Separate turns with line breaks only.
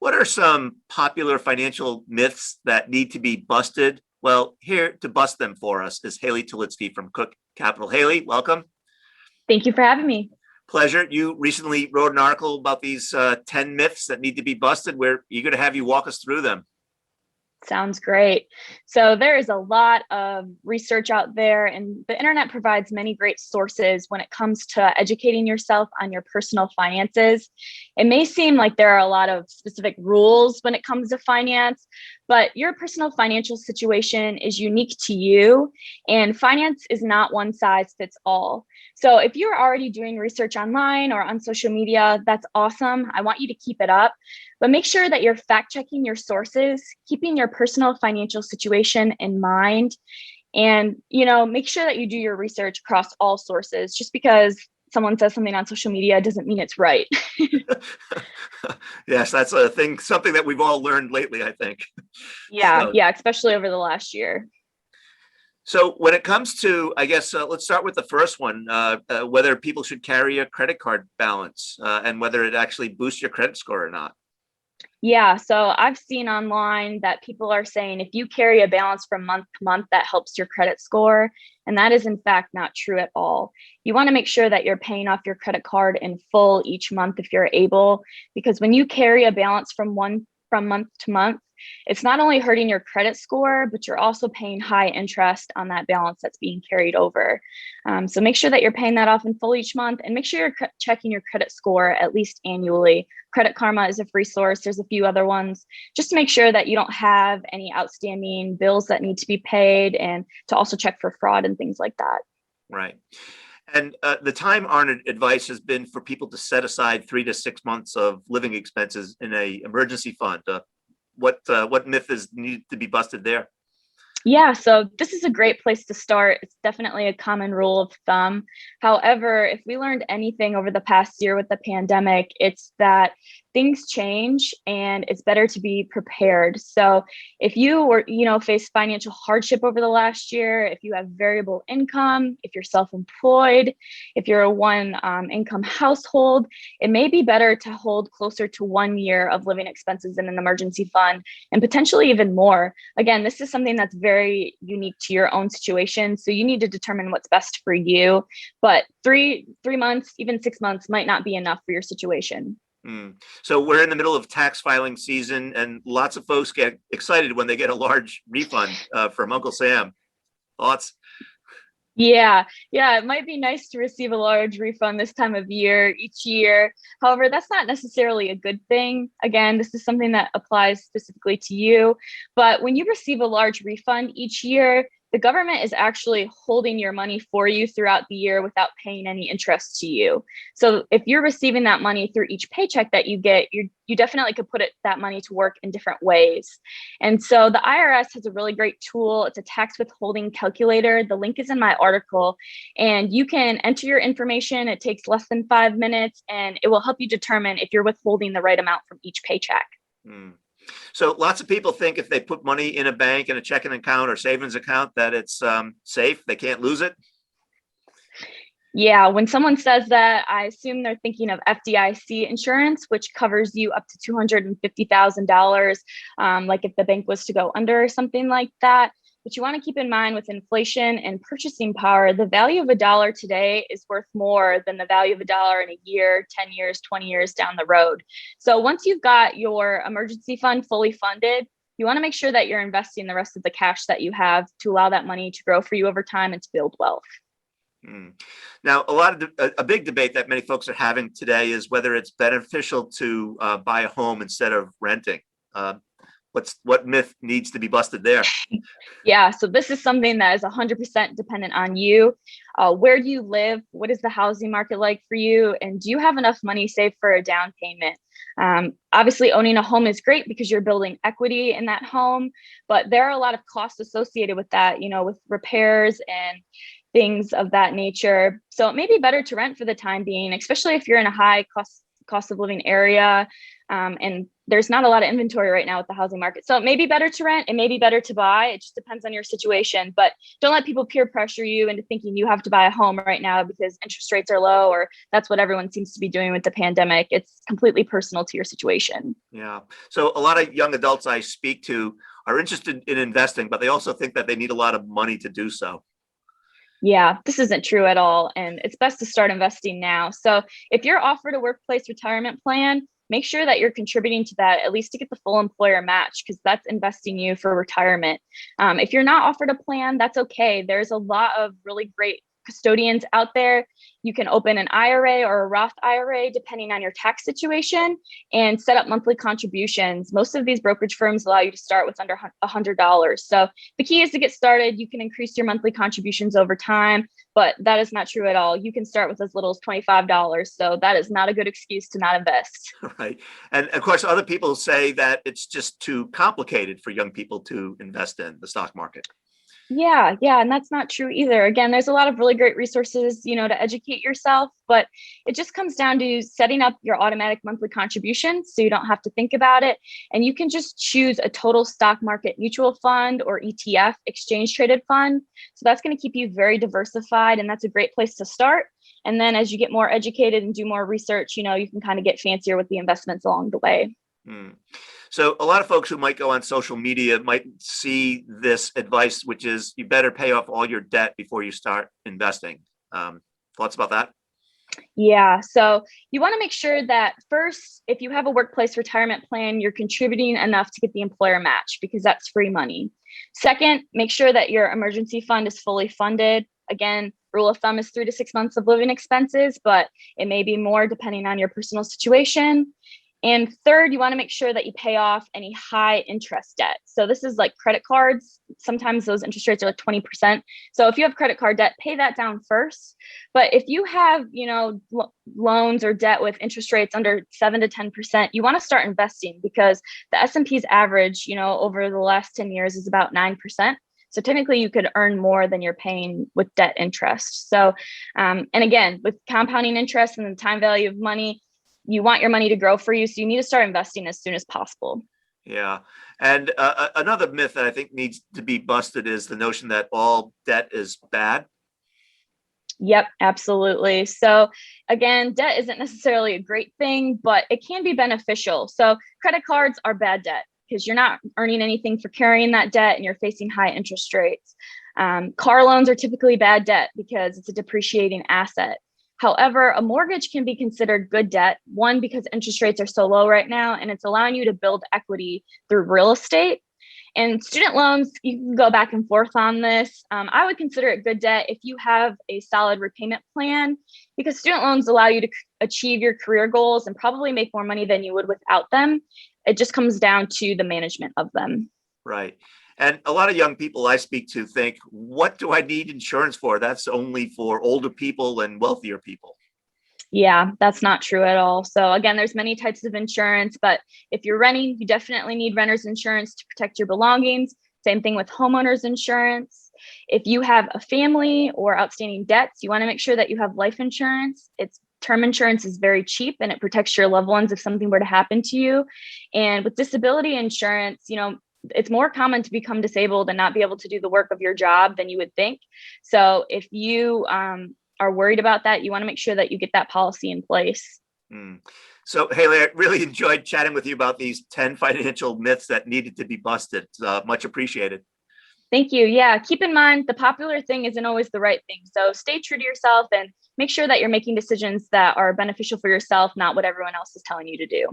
What are some popular financial myths that need to be busted? Well, here to bust them for us is Haley Tolitsky from Cooke Capital. Haley, welcome.
Thank you for having me.
Pleasure. You recently wrote an article about these 10 myths that need to be busted. We're eager to have you walk us through them.
Sounds great. So there is a lot of research out there, and the internet provides many great sources when it comes to educating yourself on your personal finances. It may seem like there are a lot of specific rules when it comes to finance, but your personal financial situation is unique to you, and finance is not one size fits all. So if you're already doing research online or on social media, that's awesome. I want you to keep it up, but make sure that you're fact checking your sources, keeping your personal financial situation in mind, and make sure that you do your research across all sources. Just because someone says something on social media doesn't mean it's right.
Yes, that's a thing, something that we've all learned lately, I think.
Yeah, especially over the last year.
So when it comes to, I guess, let's start with the first one, whether people should carry a credit card balance and whether it actually boosts your credit score or not.
Yeah, so I've seen online that people are saying if you carry a balance from month to month, that helps your credit score. And that is in fact not true at all. You want to make sure that you're paying off your credit card in full each month if you're able, because when you carry a balance from month to month, it's not only hurting your credit score, but you're also paying high interest on that balance that's being carried over. So make sure that you're paying that off in full each month, and make sure you're checking your credit score at least annually. Credit Karma is a free source. There's a few other ones, just to make sure that you don't have any outstanding bills that need to be paid, and to also check for fraud and things like that.
Right. And the time-honored advice has been for people to set aside 3 to 6 months of living expenses in an emergency fund. What myth is need to be busted there?
Yeah, so this is a great place to start. It's definitely a common rule of thumb. However, if we learned anything over the past year with the pandemic, it's that things change and it's better to be prepared. So if you were, face financial hardship over the last year, if you have variable income, if you're self-employed, if you're a one income household, it may be better to hold closer to 1 year of living expenses in an emergency fund, and potentially even more. Again, this is something that's very unique to your own situation. So you need to determine what's best for you, but three months, even 6 months might not be enough for your situation.
So we're in the middle of tax filing season, and lots of folks get excited when they get a large refund from Uncle Sam. Thoughts?
Yeah, it might be nice to receive a large refund this time of year each year. However, that's not necessarily a good thing. Again, this is something that applies specifically to you. But when you receive a large refund each year, the government is actually holding your money for you throughout the year without paying any interest to you. So if you're receiving that money through each paycheck that you get, you definitely could put that money to work in different ways. And so the IRS has a really great tool. It's a tax withholding calculator. The link is in my article, and you can enter your information. It takes less than 5 minutes, and it will help you determine if you're withholding the right amount from each paycheck.
So lots of people think if they put money in a bank, in a checking account or savings account, that it's safe. They can't lose it.
Yeah, when someone says that, I assume they're thinking of FDIC insurance, which covers you up to $250,000, like if the bank was to go under or something like that. But you want to keep in mind, with inflation and purchasing power, the value of a dollar today is worth more than the value of a dollar in a year, 10 years, 20 years down the road. So once you've got your emergency fund fully funded, you want to make sure that you're investing the rest of the cash that you have to allow that money to grow for you over time and to build wealth.
Now, a big debate that many folks are having today is whether it's beneficial to buy a home instead of renting. What myth needs to be busted there?
Yeah, so this is something that is 100% dependent on you. Where do you live? What is the housing market like for you? And do you have enough money saved for a down payment? Obviously, owning a home is great because you're building equity in that home, but there are a lot of costs associated with that, with repairs and things of that nature. So it may be better to rent for the time being, especially if you're in a high cost of living area. And there's not a lot of inventory right now with the housing market. So it may be better to rent, it may be better to buy. It just depends on your situation, but don't let people peer pressure you into thinking you have to buy a home right now because interest rates are low, or that's what everyone seems to be doing with the pandemic. It's completely personal to your situation.
Yeah. So a lot of young adults I speak to are interested in investing, but they also think that they need a lot of money to do so.
Yeah, this isn't true at all. And it's best to start investing now. So if you're offered a workplace retirement plan, make sure that you're contributing to that, at least to get the full employer match, because that's investing you for retirement. If you're not offered a plan, that's okay. There's a lot of really great custodians out there. You can open an IRA or a Roth IRA, depending on your tax situation, and set up monthly contributions. Most of these brokerage firms allow you to start with under $100. So the key is to get started. You can increase your monthly contributions over time, but that is not true at all. You can start with as little as $25. So that is not a good excuse to not invest.
Right. And of course, other people say that it's just too complicated for young people to invest in the stock market.
Yeah, and that's not true either. Again, there's a lot of really great resources, to educate yourself, but it just comes down to setting up your automatic monthly contributions so you don't have to think about it. And you can just choose a total stock market mutual fund or ETF, exchange traded fund. So that's going to keep you very diversified, and that's a great place to start. And then as you get more educated and do more research, you can kind of get fancier with the investments along the way.
Hmm. So a lot of folks who might go on social media might see this advice, which is you better pay off all your debt before you start investing. Thoughts about that?
Yeah. So you want to make sure that first, if you have a workplace retirement plan, you're contributing enough to get the employer match, because that's free money. Second, make sure that your emergency fund is fully funded. Again, rule of thumb is 3 to 6 months of living expenses, but it may be more depending on your personal situation. And third, you want to make sure that you pay off any high interest debt. So this is like credit cards. Sometimes those interest rates are like 20%. So if you have credit card debt, pay that down first. But if you have, loans or debt with interest rates under 7 to 10%, you want to start investing, because the S&P's average, over the last 10 years is about 9%. So technically you could earn more than you're paying with debt interest. So, and again, with compounding interest and the time value of money, you want your money to grow for you. So you need to start investing as soon as possible.
Yeah. And another myth that I think needs to be busted is the notion that all debt is bad.
Yep, absolutely. So again, debt isn't necessarily a great thing, but it can be beneficial. So credit cards are bad debt because you're not earning anything for carrying that debt and you're facing high interest rates. Car loans are typically bad debt because it's a depreciating asset. However, a mortgage can be considered good debt, one, because interest rates are so low right now, and it's allowing you to build equity through real estate. And student loans, you can go back and forth on this. I would consider it good debt if you have a solid repayment plan, because student loans allow you to achieve your career goals and probably make more money than you would without them. It just comes down to the management of them.
Right. And a lot of young people I speak to think, what do I need insurance for? That's only for older people and wealthier people.
Yeah, that's not true at all. So again, there's many types of insurance, but if you're renting, you definitely need renter's insurance to protect your belongings. Same thing with homeowner's insurance. If you have a family or outstanding debts, you want to make sure that you have life insurance. Term insurance is very cheap and it protects your loved ones if something were to happen to you. And with disability insurance, it's more common to become disabled and not be able to do the work of your job than you would think. So if you are worried about that, you want to make sure that you get that policy in place.
So, Haley, I really enjoyed chatting with you about these 10 financial myths that needed to be busted. Much appreciated.
Thank you. Yeah, keep in mind, the popular thing isn't always the right thing. So stay true to yourself and make sure that you're making decisions that are beneficial for yourself, not what everyone else is telling you to do.